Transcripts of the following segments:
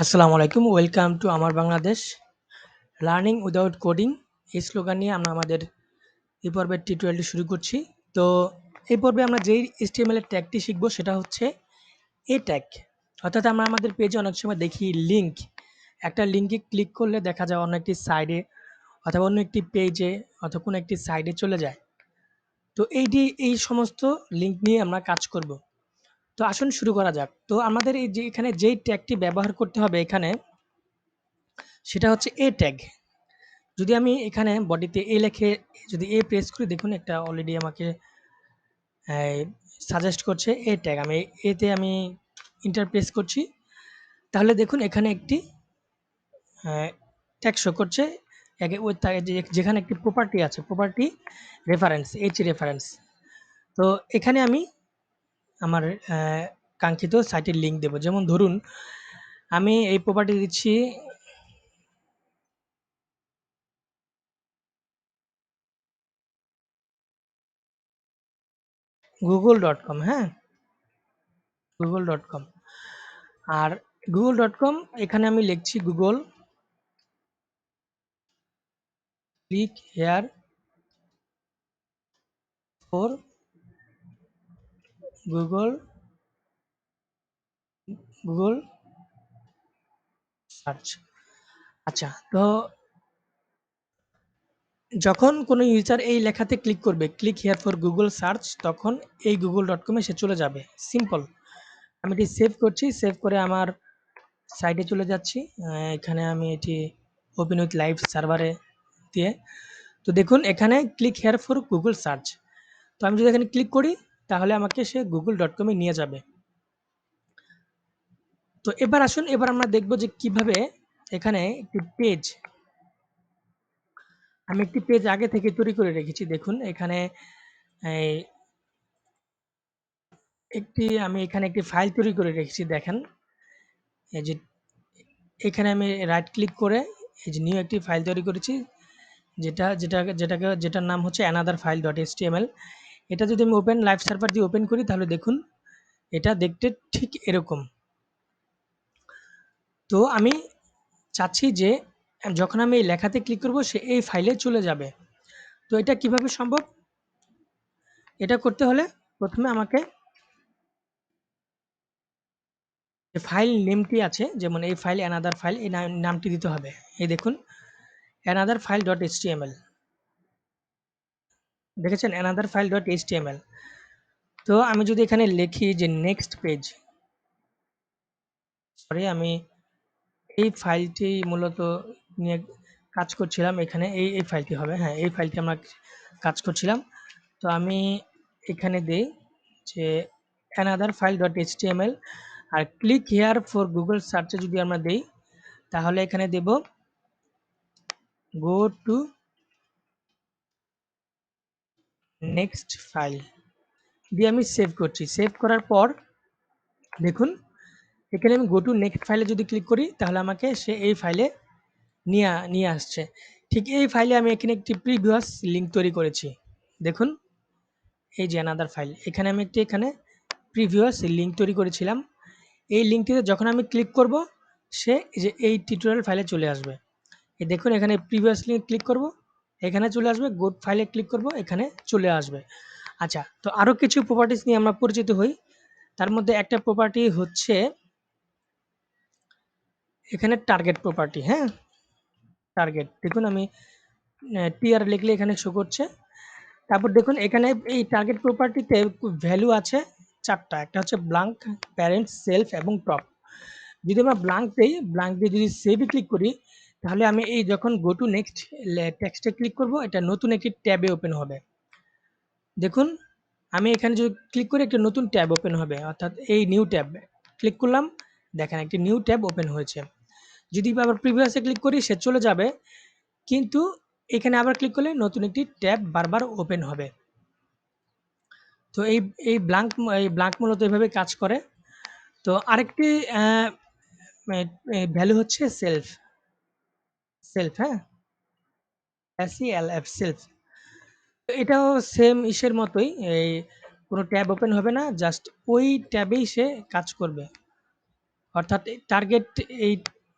আসসালামু আলাইকুম। Welcome to আমার বাংলাদেশ। লার্নিং উইদাউট কোডিং এই স্লোগান নিয়ে আমরা আমাদের এই পর্বের টিউটোরিয়ালটি শুরু করছি। তো এই পর্বে আমরা যেই HTML এর ট্যাগটি শিখব সেটা হচ্ছে এ ট্যাগ। অর্থাৎ আমরা আমাদের পেজে অনেক সময় দেখি লিঙ্ক। একটা লিঙ্কে ক্লিক করলে দেখা যায় অন্য একটি সাইডে অথবা অন্য একটি পেজে অথবা কোনো একটি সাইডে চলে যায়। তো এই সমস্ত লিঙ্ক নিয়ে আমরা কাজ করব। তো আসুন শুরু করা যাক। তো আমাদের এই যে এখানে যেই ট্যাগটি ব্যবহার করতে হবে এখানে সেটা হচ্ছে এ ট্যাগ। যদি আমি এখানে বডিতে এ লিখে যদি এ প্রেস করি দেখুন একটা অলরেডি আমাকে সাজেস্ট করছে এ ট্যাগ। আমি এতে আমি ইন্টার প্রেস করছি। তাহলে দেখুন এখানে একটি ট্যাগ শো করছে। ওই যেখানে একটি প্রপার্টি আছে প্রপার্টি রেফারেন্স রেফারেন্স। তো এখানে আমি আমার কাঙ্ক্ষিত সাইটের লিঙ্ক দেব। যেমন ধরুন আমি এই প্রপার্টি দিচ্ছি google.com, হ্যাঁ? google.com আর google.com এখানে আমি লিখছি Google click here for Google Google search. আচ্ছা, তো যখন কোনো ইউজার এই লেখাতে ক্লিক করবে click here for Google search তখন এই google.com এ সে চলে যাবে। সিম্পল। আমি এটি সেভ করছি। সেভ করে আমার সাইটে চলে যাচ্ছি। এখানে আমি এটি ওপেন উইথ লাইভ সার্ভারে দিয়ে তো দেখুন এখানে click here for Google search. তো আমি যদি এখানে ক্লিক করি তাহলে আমাকে সে google.com এ নিয়ে যাবে। তো এবার আসুন এবার আমরা দেখব যে কিভাবে এখানে একটি পেজ আমি একটি পেজ আগে থেকে তৈরি করে রেখেছি। দেখুন এখানে এই আমি এখানে একটি ফাইল তৈরি করে রেখেছি দেখেন। এই যে এখানে আমি রাইট ক্লিক করে এই যে নিউ একটি ফাইল তৈরি করেছি যেটার নাম হচ্ছে another file.html। এটা যদি আমি ওপেন লাইভ সার্ভার দিয়ে ওপেন করি তাহলে দেখুন এটা দেখতে ঠিক এরকম। তো আমি চাচ্ছি যে যখন আমি এই লেখাতে ক্লিক করব সে এই ফাইলে চলে যাবে। তো এটা কিভাবে সম্ভব? এটা করতে হলে প্রথমে আমাকে যে ফাইল নেমটি আছে যেমন এই ফাইল অ্যানাদার ফাইল এই নামটি দিতে হবে। এই দেখুন অ্যানাদার ফাইল ডট এইচটিএমএল দেখেছেন অ্যানাদার ফাইল ডট এইচটিএমএল। তো আমি যদি এখানে লিখি যে নেক্সট পেজ সরি আমি এই ফাইলটি মূলত নিয়ে কাজ করছিলাম এখানে এই ফাইলটি হবে হ্যাঁ এই ফাইলটি আমরা কাজ করছিলাম। তো আমি এখানে দেই যে অ্যানাদার ফাইল ডট এইচটিএমএল আর ক্লিক হেয়ার ফর গুগল সার্চে যদি আমরা দেই তাহলে এখানে দেব গো টু নেক্সট ফাইল দিয়ে আমি সেভ করছি। সেভ করার পর দেখুন এখানে আমি গো টু নেক্সট ফাইলে যদি ক্লিক করি তাহলে আমাকে সে এই ফাইলে নিয়ে আসছে। ঠিক এই ফাইলে আমি এখানে একটি প্রিভিয়াস লিঙ্ক তৈরি করেছি। দেখুন এই যে অ্যানাদার ফাইল এখানে আমি এখানে প্রিভিয়াস লিঙ্ক তৈরি করেছিলাম। এই লিঙ্কটিতে যখন আমি ক্লিক করব সে এই টিউটোরিয়াল ফাইলে চলে আসবে। এই দেখুন এখানে প্রিভিয়াস লিঙ্ক ক্লিক করব এখানে চলে আসবে গো ফাইলে ক্লিক করব এখানে চলে আসবে। আচ্ছা, তো আরও কিছু প্রপার্টিস নিয়ে আমরা পরিচিত হই। তার মধ্যে একটা প্রপার্টি হচ্ছে এখানে টার্গেট প্রপার্টি, হ্যাঁ? টার্গেট দেখুন আমি টিআর লিখলে এখানে শো করছে। তারপর দেখুন এখানে এই টার্গেট প্রপার্টিতে ভ্যালু আছে ৪ টা। একটা হচ্ছে ব্লাঙ্ক, প্যারেন্ট, সেলফ এবং টপ। যদি আমরা ব্লাঙ্ক দেই, ব্লাঙ্ক দিয়ে যদি সেভে ক্লিক করি তাহলে আমি এই যখন গো টু নেক্সট টেক্সটে ক্লিক করব এটা নতুন একটি ট্যাবে ওপেন হবে। দেখুন আমি এখানে যদি ক্লিক করি একটা নতুন ট্যাব ওপেন হবে অর্থাৎ এই নিউ ট্যাব ক্লিক করলাম দেখেন একটি নিউ ট্যাব ওপেন হয়েছে। যদি আবার প্রিভিয়াসে ক্লিক করি সে চলে যাবে কিন্তু এখানে আবার ক্লিক করলে নতুন একটি ট্যাব বারবার ওপেন হবে। তো এই ব্লাঙ্ক মূলত এভাবে কাজ করে। তো আরেকটি ভ্যালু হচ্ছে সেলফ, হ্যাঁ? SELF self. তো এটাও সেম ইসের মতোই এই কোনো ট্যাব ওপেন হবে না জাস্ট ওই ট্যাবেই সে কাজ করবে। অর্থাৎ টার্গেট এই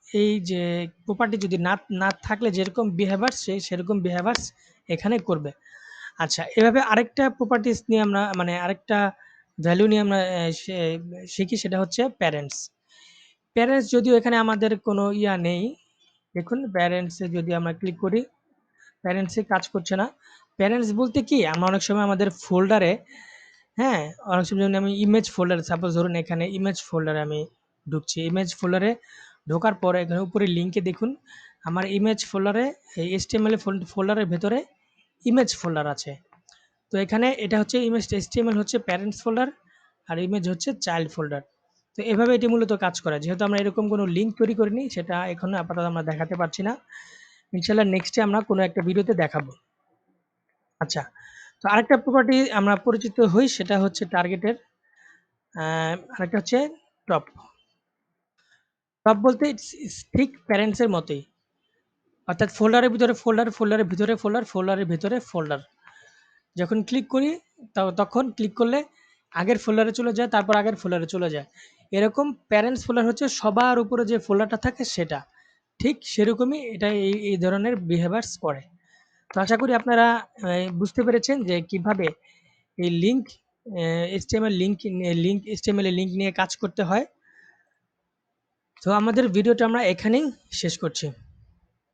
এই যে প্রপার্টি যদি না থাকলে যেরকম বিহেভিয়ার সেরকম বিহেভিয়ার্স এখানে করবে। আচ্ছা, এভাবে আরেকটা প্রপার্টিস নিয়ে আমরা মানে আরেকটা ভ্যালু নিয়ে আমরা শিখি, সেটা হচ্ছে প্যারেন্টস। প্যারেন্টস যদিও এখানে আমাদের কোনো নেই। দেখুন প্যারেন্টসে যদি আমরা ক্লিক করি, প্যারেন্টসে কাজ করছে না। প্যারেন্টস বলতে কি, আমরা অনেক সময় আমাদের ফোল্ডারে, হ্যাঁ, অনেক সময় যেমন আমি ইমেজ ফোল্ডার, সাপোজ ধরুন এখানে ইমেজ ফোল্ডারে আমি ঢুকছি। ইমেজ ফোল্ডারে ঢোকার পরে এখানে উপরে লিঙ্কে দেখুন আমার ইমেজ ফোল্ডারে এই HTML ফোল্ডারের ভেতরে ইমেজ ফোল্ডার আছে। তো এখানে এটা হচ্ছে ইমেজ, HTML হচ্ছে প্যারেন্টস ফোল্ডার আর ইমেজ হচ্ছে চাইল্ড ফোল্ডার। তো এভাবে এটি মূলত কাজ করে। যেহেতু আমরা এরকম কোনো লিঙ্ক তৈরি করিনি, সেটা এখন আপাতত আমরা দেখাতে পারছি না। ইনশাআল্লাহ নেক্সটে আমরা কোনো একটা ভিডিওতে দেখাবো। আচ্ছা, তো আরেকটা প্রপার্টি আমরা পরিচিত হই, সেটা হচ্ছে টার্গেটের। আরেকটা হচ্ছে টপ। টপ বলতে ঠিক প্যারেন্টসের মতোই। অর্থাৎ ফোল্ডারের ভিতরে ফোল্ডার, ফোল্ডারের ভিতরে ফোল্ডার, ফোল্ডারের ভিতরে ফোল্ডার। যখন ক্লিক করি তখন ক্লিক করলে আগের ফোল্ডারে চলে যায়, তারপর আগের ফোল্ডারে চলে যায়। এরকম প্যারেন্টস ফোল্ডার হচ্ছে সবার উপরে যে ফোল্ডারটা থাকে সেটা। ঠিক সেরকমই এটা এই ধরনের বিহেভিয়ার্স করে। তো আশা করি আপনারা বুঝতে পেরেছেন যে কিভাবে এই লিঙ্ক HTML লিঙ্ক HTML এর লিঙ্ক নিয়ে কাজ করতে হয়। তো আমাদের ভিডিওটা আমরা এখানেই শেষ করছি।